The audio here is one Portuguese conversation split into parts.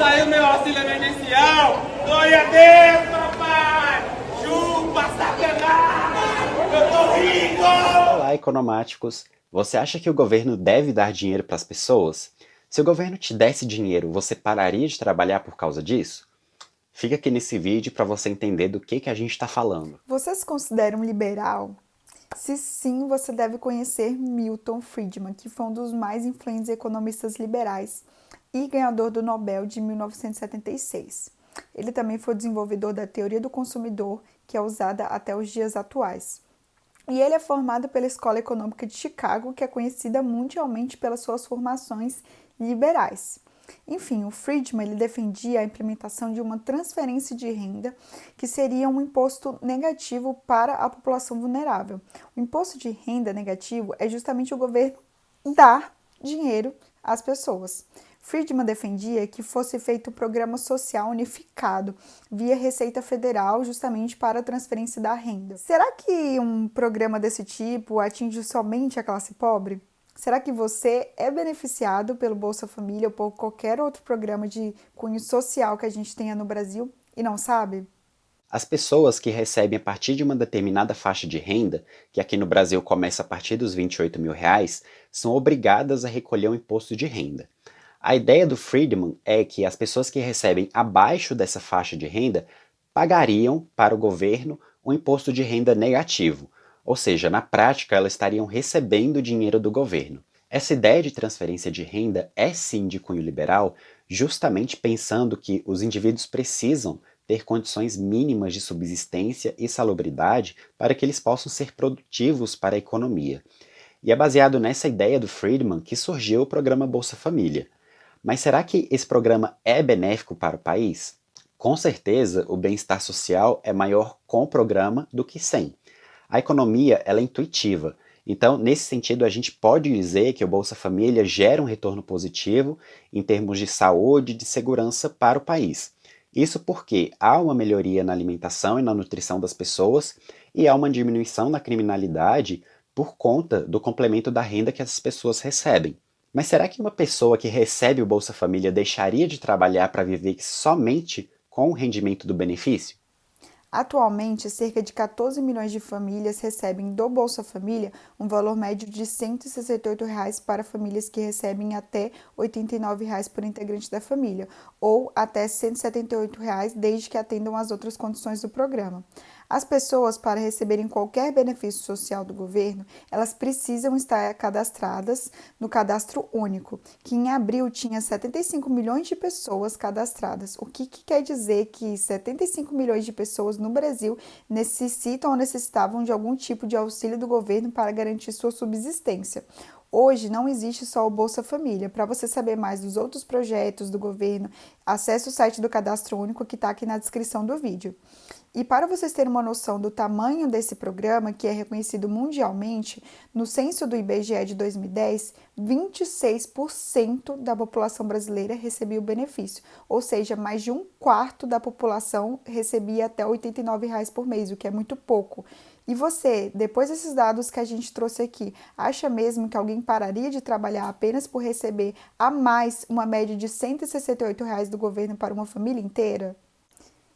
Saiu meu auxílio emergencial! Glória a Deus, papai! Chupa, sacanagem! Eu tô rico! Olá, economáticos! Você acha que o governo deve dar dinheiro para as pessoas? Se o governo te desse dinheiro, você pararia de trabalhar por causa disso? Fica aqui nesse vídeo para você entender do que a gente está falando. Você se considera um liberal? Se sim, você deve conhecer Milton Friedman, que foi um dos mais influentes economistas liberais e ganhador do Nobel de 1976. Ele também foi desenvolvedor da teoria do consumidor, que é usada até os dias atuais. E ele é formado pela Escola Econômica de Chicago, que é conhecida mundialmente pelas suas formações liberais. Enfim, o Friedman ele defendia a implementação de uma transferência de renda, que seria um imposto negativo para a população vulnerável. O imposto de renda negativo é justamente o governo dar dinheiro às pessoas. Friedman defendia que fosse feito um programa social unificado via Receita Federal justamente para a transferência da renda. Será que um programa desse tipo atinge somente a classe pobre? Será que você é beneficiado pelo Bolsa Família ou por qualquer outro programa de cunho social que a gente tenha no Brasil e não sabe? As pessoas que recebem a partir de uma determinada faixa de renda, que aqui no Brasil começa a partir dos R$ 28.000, são obrigadas a recolher o imposto de renda. A ideia do Friedman é que as pessoas que recebem abaixo dessa faixa de renda pagariam para o governo um imposto de renda negativo, ou seja, na prática elas estariam recebendo dinheiro do governo. Essa ideia de transferência de renda é sim de cunho liberal, justamente pensando que os indivíduos precisam ter condições mínimas de subsistência e salubridade para que eles possam ser produtivos para a economia. E é baseado nessa ideia do Friedman que surgiu o programa Bolsa Família. Mas será que esse programa é benéfico para o país? Com certeza, o bem-estar social é maior com o programa do que sem. A economia ela é intuitiva, então nesse sentido a gente pode dizer que o Bolsa Família gera um retorno positivo em termos de saúde e de segurança para o país. Isso porque há uma melhoria na alimentação e na nutrição das pessoas e há uma diminuição na criminalidade por conta do complemento da renda que essas pessoas recebem. Mas será que uma pessoa que recebe o Bolsa Família deixaria de trabalhar para viver somente com o rendimento do benefício? Atualmente, cerca de 14 milhões de famílias recebem do Bolsa Família um valor médio de R$ 168 para famílias que recebem até R$ 89 por integrante da família, ou até R$ 178 desde que atendam às outras condições do programa. As pessoas, para receberem qualquer benefício social do governo, elas precisam estar cadastradas no Cadastro Único, que em abril tinha 75 milhões de pessoas cadastradas. O que quer dizer que 75 milhões de pessoas no Brasil necessitam ou necessitavam de algum tipo de auxílio do governo para garantir sua subsistência. Hoje não existe só o Bolsa Família. Para você saber mais dos outros projetos do governo, acesse o site do Cadastro Único que está aqui na descrição do vídeo. E para vocês terem uma noção do tamanho desse programa, que é reconhecido mundialmente, no censo do IBGE de 2010, 26% da população brasileira recebia o benefício, ou seja, mais de um quarto da população recebia até R$ 89 por mês, o que é muito pouco. E você, depois desses dados que a gente trouxe aqui, acha mesmo que alguém pararia de trabalhar apenas por receber a mais uma média de R$ 168 do governo para uma família inteira?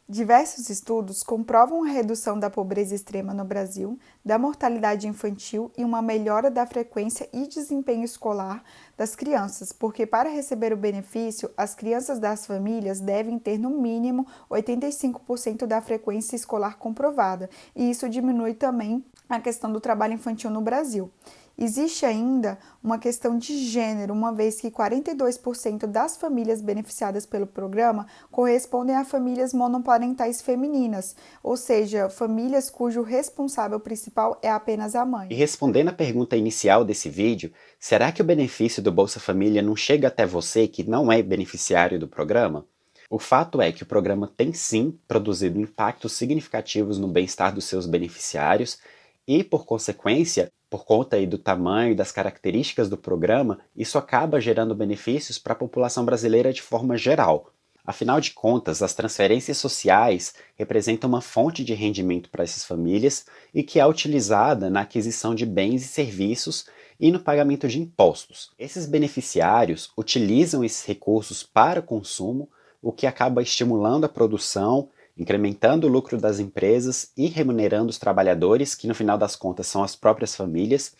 Diversos estudos comprovam a redução da pobreza extrema no Brasil, da mortalidade infantil e uma melhora da frequência e desempenho escolar das crianças, porque para receber o benefício, as crianças das famílias devem ter no mínimo 85% da frequência escolar comprovada, e isso diminui também a questão do trabalho infantil no Brasil. Existe ainda uma questão de gênero, uma vez que 42% das famílias beneficiadas pelo programa correspondem a famílias monoparentais femininas, ou seja, famílias cujo responsável principal é apenas a mãe. E respondendo à pergunta inicial desse vídeo, será que o benefício do Bolsa Família não chega até você que não é beneficiário do programa? O fato é que o programa tem sim produzido impactos significativos no bem-estar dos seus beneficiários e, por consequência, por conta aí do tamanho e das características do programa, isso acaba gerando benefícios para a população brasileira de forma geral. Afinal de contas, as transferências sociais representam uma fonte de rendimento para essas famílias e que é utilizada na aquisição de bens e serviços e no pagamento de impostos. Esses beneficiários utilizam esses recursos para consumo, o que acaba estimulando a produção, incrementando o lucro das empresas e remunerando os trabalhadores, que no final das contas são as próprias famílias.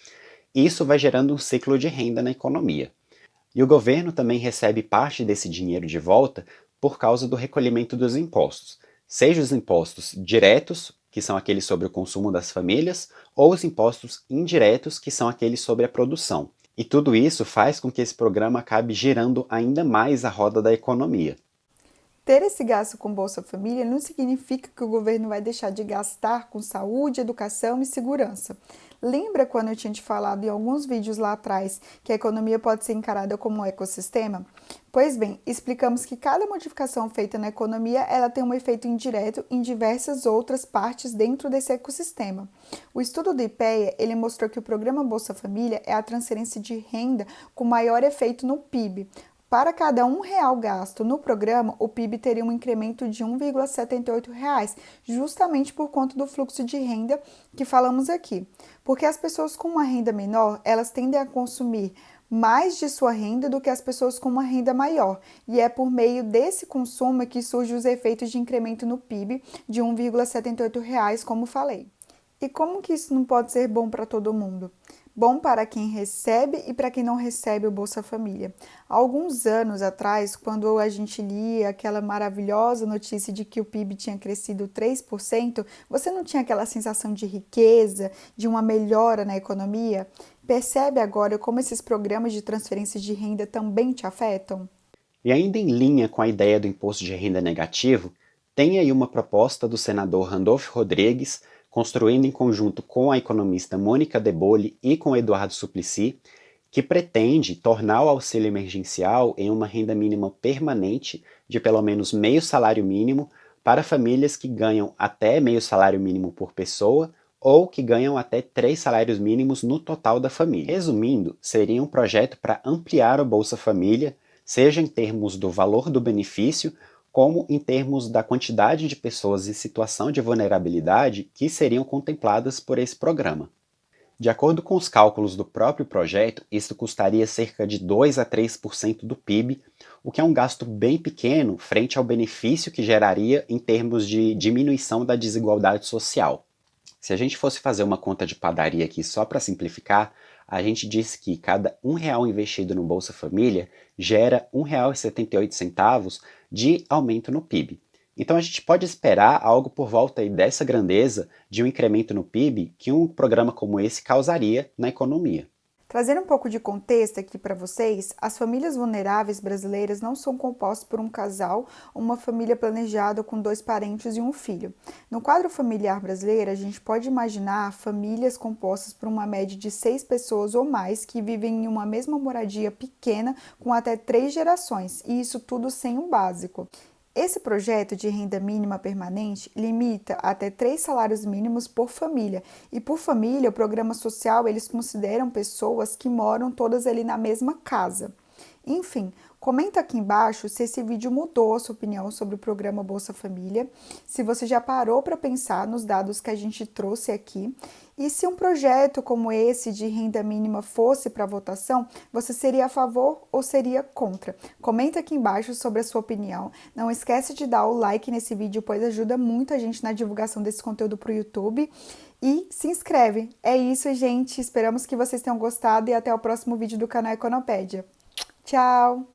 E isso vai gerando um ciclo de renda na economia. E o governo também recebe parte desse dinheiro de volta por causa do recolhimento dos impostos, seja os impostos diretos, que são aqueles sobre o consumo das famílias, ou os impostos indiretos, que são aqueles sobre a produção. E tudo isso faz com que esse programa acabe girando ainda mais a roda da economia. Ter esse gasto com Bolsa Família não significa que o governo vai deixar de gastar com saúde, educação e segurança. Lembra quando eu tinha te falado em alguns vídeos lá atrás que a economia pode ser encarada como um ecossistema? Pois bem, explicamos que cada modificação feita na economia ela tem um efeito indireto em diversas outras partes dentro desse ecossistema. O estudo do IPEA ele mostrou que o programa Bolsa Família é a transferência de renda com maior efeito no PIB. Para cada R$1 gasto no programa, o PIB teria um incremento de R$1,78, justamente por conta do fluxo de renda que falamos aqui. Porque as pessoas com uma renda menor, elas tendem a consumir mais de sua renda do que as pessoas com uma renda maior. E é por meio desse consumo que surgem os efeitos de incremento no PIB de R$1,78, como falei. E como que isso não pode ser bom para todo mundo? Bom para quem recebe e para quem não recebe o Bolsa Família. Há alguns anos atrás, quando a gente lia aquela maravilhosa notícia de que o PIB tinha crescido 3%, você não tinha aquela sensação de riqueza, de uma melhora na economia? Percebe agora como esses programas de transferência de renda também te afetam? E ainda em linha com a ideia do imposto de renda negativo, tem aí uma proposta do senador Randolph Rodrigues, construindo em conjunto com a economista Mônica De Bolle e com Eduardo Suplicy, que pretende tornar o auxílio emergencial em uma renda mínima permanente de pelo menos meio salário mínimo para famílias que ganham até meio salário mínimo por pessoa ou que ganham até 3 salários mínimos no total da família. Resumindo, seria um projeto para ampliar o Bolsa Família, seja em termos do valor do benefício, como em termos da quantidade de pessoas em situação de vulnerabilidade que seriam contempladas por esse programa. De acordo com os cálculos do próprio projeto, isso custaria cerca de 2 a 3% do PIB, o que é um gasto bem pequeno frente ao benefício que geraria em termos de diminuição da desigualdade social. Se a gente fosse fazer uma conta de padaria aqui só para simplificar, a gente disse que cada R$1 investido no Bolsa Família gera R$1,78 de aumento no PIB. Então a gente pode esperar algo por volta aí dessa grandeza de um incremento no PIB que um programa como esse causaria na economia. Trazendo um pouco de contexto aqui para vocês, as famílias vulneráveis brasileiras não são compostas por um casal ou uma família planejada com 2 parentes e um filho. No quadro familiar brasileiro, a gente pode imaginar famílias compostas por uma média de 6 pessoas ou mais que vivem em uma mesma moradia pequena com até 3 gerações, e isso tudo sem o básico. Esse projeto de renda mínima permanente limita até 3 salários mínimos por família. E por família, o programa social, eles consideram pessoas que moram todas ali na mesma casa. Enfim, comenta aqui embaixo se esse vídeo mudou a sua opinião sobre o programa Bolsa Família, se você já parou para pensar nos dados que a gente trouxe aqui, e se um projeto como esse de renda mínima fosse para votação, você seria a favor ou seria contra? Comenta aqui embaixo sobre a sua opinião. Não esquece de dar o like nesse vídeo, pois ajuda muito a gente na divulgação desse conteúdo para o YouTube. E se inscreve. É isso, gente. Esperamos que vocês tenham gostado e até o próximo vídeo do canal Econopédia. Tchau!